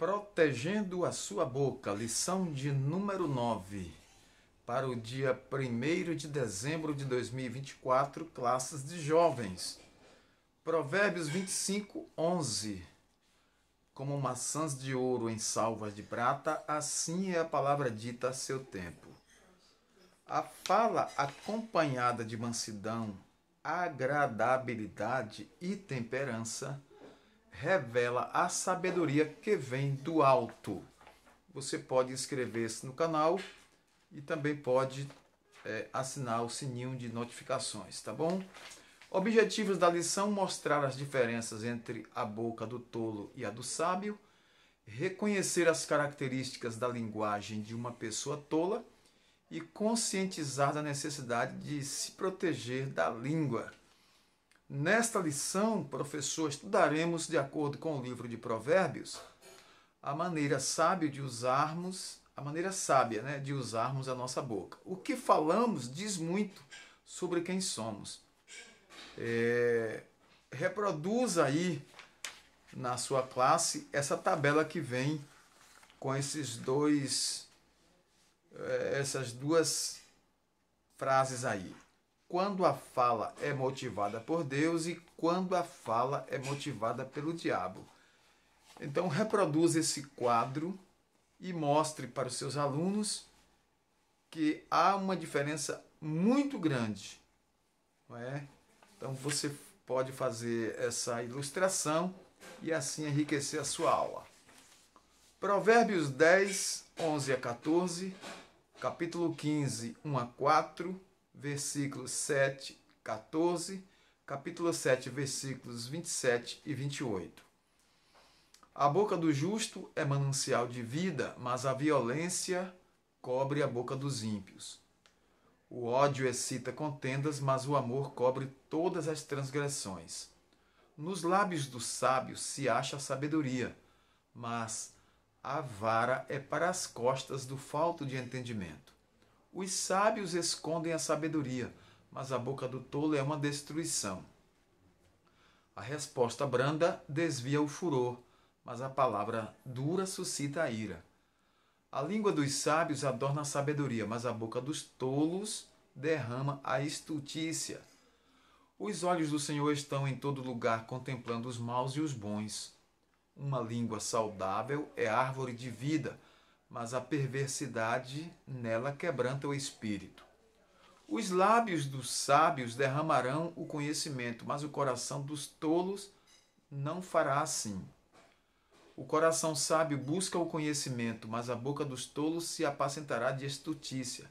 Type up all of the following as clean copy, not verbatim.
Protegendo a sua boca, lição de número 9, para o dia 1º de dezembro de 2024, classes de jovens. Provérbios 25, 11. Como maçãs de ouro em salvas de prata, assim é a palavra dita a seu tempo. A fala acompanhada de mansidão, agradabilidade e temperança revela a sabedoria que vem do alto. Você pode inscrever-se no canal e também pode assinar o sininho de notificações, tá bom? Objetivos da lição: mostrar as diferenças entre a boca do tolo e a do sábio, reconhecer as características da linguagem de uma pessoa tola e conscientizar da necessidade de se proteger da língua. Nesta lição, professor, estudaremos, de acordo com o livro de Provérbios, a maneira sábia de usarmos a nossa boca. O que falamos diz muito sobre quem somos. Reproduza aí na sua classe essa tabela que vem com essas duas frases aí. Quando a fala é motivada por Deus e quando a fala é motivada pelo diabo. Então reproduza esse quadro e mostre para os seus alunos que há uma diferença muito grande, não é? Então você pode fazer essa ilustração e assim enriquecer a sua aula. Provérbios 10, 11 a 14, capítulo 15, 1 a 4, versículos 7, 14, capítulo 7, versículos 27 e 28. A boca do justo é manancial de vida, mas a violência cobre a boca dos ímpios. O ódio excita contendas, mas o amor cobre todas as transgressões. Nos lábios do sábio se acha a sabedoria, mas a vara é para as costas do falto de entendimento. Os sábios escondem a sabedoria, mas a boca do tolo é uma destruição. A resposta branda desvia o furor, mas a palavra dura suscita a ira. A língua dos sábios adorna a sabedoria, mas a boca dos tolos derrama a estultícia. Os olhos do Senhor estão em todo lugar, contemplando os maus e os bons. Uma língua saudável é árvore de vida, mas a perversidade nela quebranta o espírito. Os lábios dos sábios derramarão o conhecimento, mas o coração dos tolos não fará assim. O coração sábio busca o conhecimento, mas a boca dos tolos se apacentará de estultícia.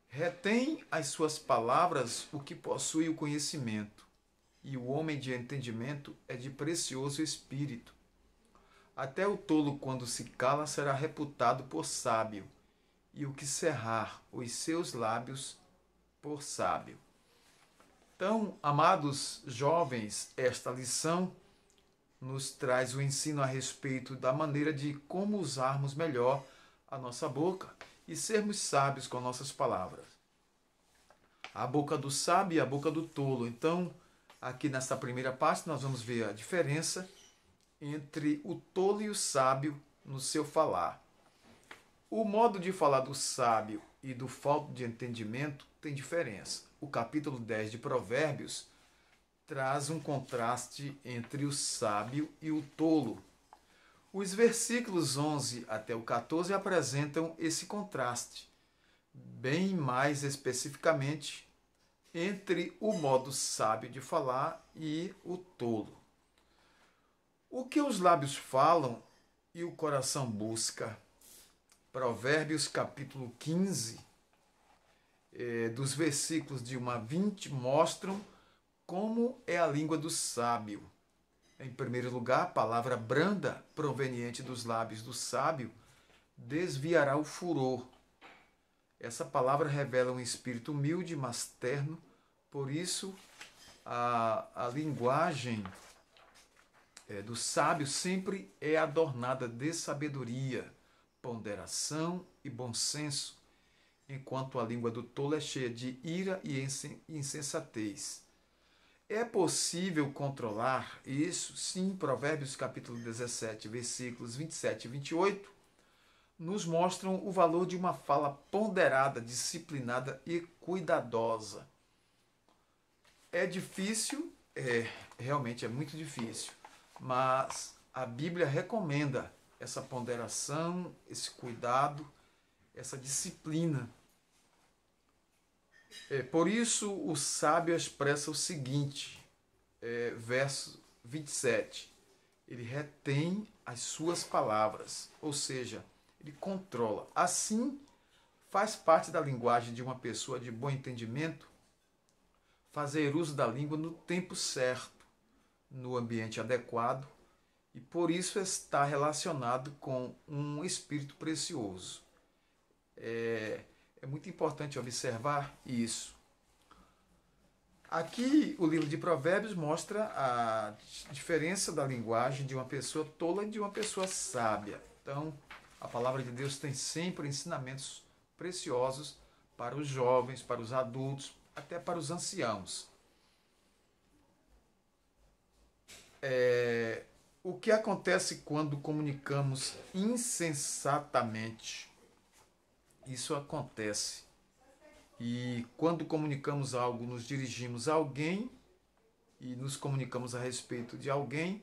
Retém as suas palavras o que possui o conhecimento, e o homem de entendimento é de precioso espírito. Até o tolo, quando se cala, será reputado por sábio, e o que cerrar os seus lábios por sábio. Então, amados jovens, esta lição nos traz o ensino a respeito da maneira de como usarmos melhor a nossa boca e sermos sábios com nossas palavras. A boca do sábio e a boca do tolo. Então, aqui nesta primeira parte, nós vamos ver a diferença entre o tolo e o sábio no seu falar. O modo de falar do sábio e do falto de entendimento tem diferença. O capítulo 10 de Provérbios traz um contraste entre o sábio e o tolo. Os versículos 11 até o 14 apresentam esse contraste, bem mais especificamente entre o modo sábio de falar e o tolo. O que os lábios falam e o coração busca? Provérbios capítulo 15, dos versículos de 1 a 20, mostram como é a língua do sábio. Em primeiro lugar, a palavra branda, proveniente dos lábios do sábio, desviará o furor. Essa palavra revela um espírito humilde, mas terno, por isso a linguagem do sábio sempre é adornada de sabedoria, ponderação e bom senso, enquanto a língua do tolo é cheia de ira e insensatez. É possível controlar isso? Sim, Provérbios capítulo 17, versículos 27 e 28, nos mostram o valor de uma fala ponderada, disciplinada e cuidadosa. É difícil? Realmente é muito difícil, mas a Bíblia recomenda essa ponderação, esse cuidado, essa disciplina. Por isso o sábio expressa o seguinte, verso 27. Ele retém as suas palavras, ou seja, ele controla. Assim, faz parte da linguagem de uma pessoa de bom entendimento fazer uso da língua no tempo certo, no ambiente adequado, e por isso está relacionado com um espírito precioso. É muito importante observar isso. Aqui o livro de Provérbios mostra a diferença da linguagem de uma pessoa tola e de uma pessoa sábia. Então, a palavra de Deus tem sempre ensinamentos preciosos para os jovens, para os adultos, até para os anciãos. O que acontece quando comunicamos insensatamente? Isso acontece. E quando comunicamos algo, nos dirigimos a alguém e nos comunicamos a respeito de alguém,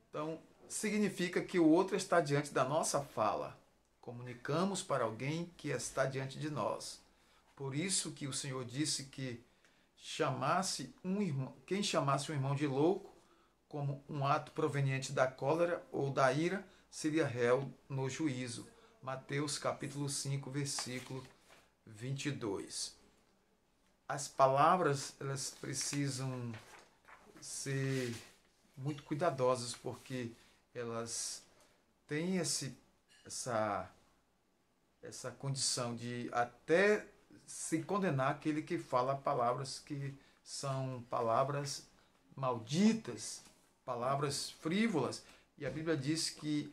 então significa que o outro está diante da nossa fala. Comunicamos para alguém que está diante de nós. Por isso que o Senhor disse que quem chamasse um irmão de louco, como um ato proveniente da cólera ou da ira, seria réu no juízo. Mateus capítulo 5, versículo 22. As palavras, elas precisam ser muito cuidadosas, porque elas têm essa condição de até se condenar aquele que fala palavras que são palavras malditas, palavras frívolas. E a Bíblia diz que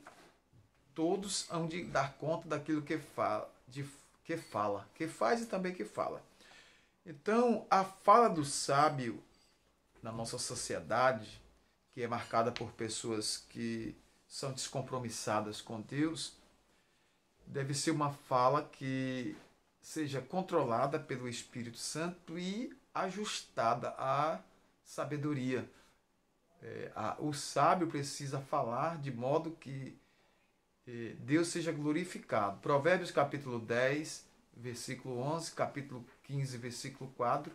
todos hão de dar conta daquilo que fala, que faz e também que fala. Então, a fala do sábio na nossa sociedade, que é marcada por pessoas que são descompromissadas com Deus, deve ser uma fala que seja controlada pelo Espírito Santo e ajustada à sabedoria. O sábio precisa falar de modo que Deus seja glorificado. Provérbios capítulo 10, versículo 11, capítulo 15, versículo 4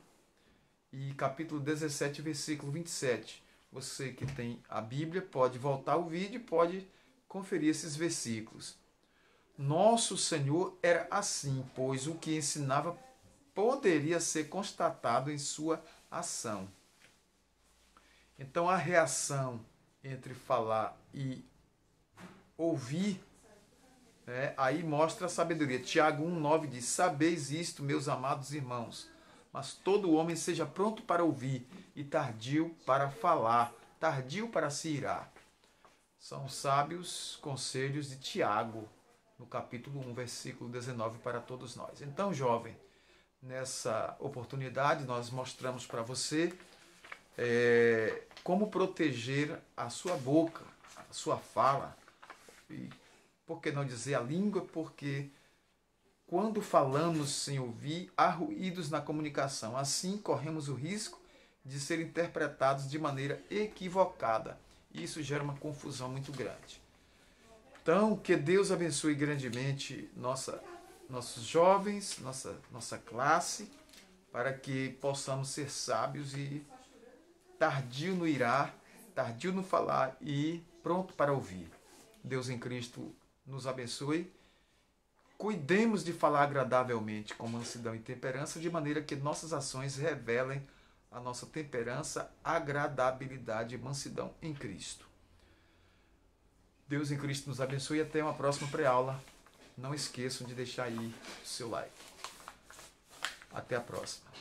e capítulo 17, versículo 27. Você que tem a Bíblia pode voltar ao vídeo e pode conferir esses versículos. Nosso Senhor era assim, pois o que ensinava poderia ser constatado em sua ação. Então a reação entre falar e ouvir, aí mostra a sabedoria. Tiago 1,9 diz: sabeis isto, meus amados irmãos, mas todo homem seja pronto para ouvir e tardio para falar, tardio para se irar. São sábios conselhos de Tiago, no capítulo 1, versículo 19, para todos nós. Então, jovem, nessa oportunidade nós mostramos para você como proteger a sua boca, a sua fala, e por que não dizer a língua, porque quando falamos sem ouvir, há ruídos na comunicação. Assim, corremos o risco de ser interpretados de maneira equivocada. E isso gera uma confusão muito grande. Então, que Deus abençoe grandemente nossos jovens, nossa classe, para que possamos ser sábios e tardio no irar, tardio no falar e pronto para ouvir. Deus em Cristo nos abençoe. Cuidemos de falar agradavelmente, com mansidão e temperança, de maneira que nossas ações revelem a nossa temperança, agradabilidade e mansidão em Cristo. Deus em Cristo nos abençoe e até uma próxima pré-aula. Não esqueçam de deixar aí o seu like. Até a próxima.